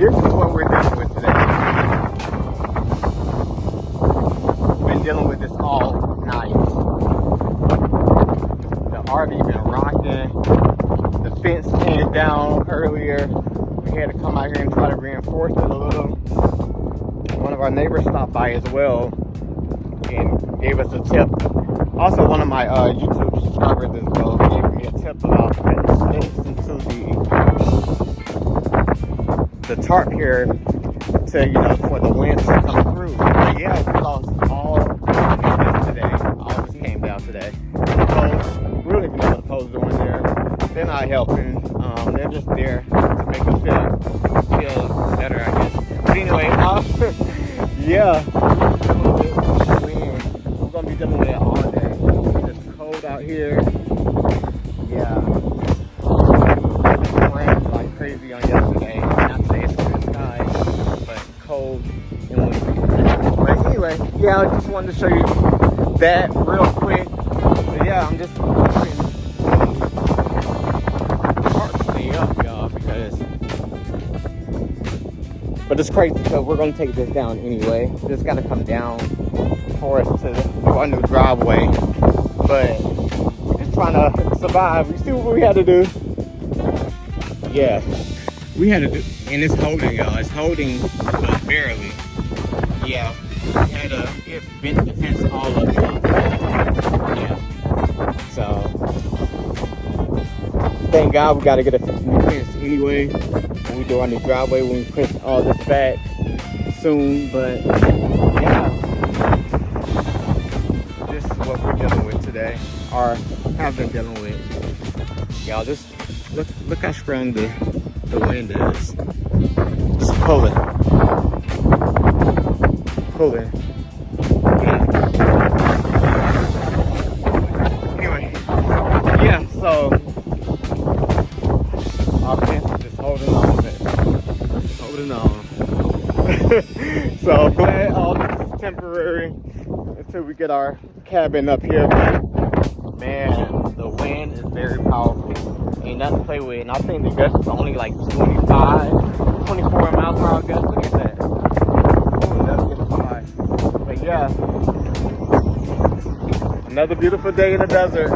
this is what we're dealing with today. Been dealing with this all night. The RV been rocking. The fence came down earlier. We had to come out here and try to reinforce it a little. One of our neighbors stopped by as well and gave us a tip. Also, one of my YouTube subscribers as well gave me a tip about putting stakes into the tarp here to, you know, for the wind to come through. But yeah, we lost all today. All just came down today. The poles, we don't even know what the poles are doing there. They're not helping. They're just there to make us feel better, I guess. But anyway, yeah, we're gonna be dealing with it all day. It's cold out here. Yeah, it rained like crazy on yesterday. Not today, it's clear sky, but cold and windy. But anyway, yeah, I just wanted to show you that real quick. But yeah, I'm just hoping the park stay up, y'all, because. But it's crazy because we're going to take this down anyway. This got to come down for us to do our new driveway. But we're just trying to survive. You see what we had to do? Yeah. We had to do, and it's holding, y'all. It's holding, but barely. Yeah. We had to bent the fence all up. Yeah. So, thank God we got to get a new fence anyway. When we do our new driveway, when we push all this back soon. But yeah, this is what we're dealing with today, or have been dealing with. Y'all, just look how strong the wind is. Just pulling. Anyway, yeah. So our fence is just holding on. So I'm glad all this is temporary until we get our cabin up here. Man, the wind is very powerful. Ain't nothing to play with. And I think the gust is only like 24 miles per hour gust. Look at that. Oh, that's getting high. But yeah, another beautiful day in the desert.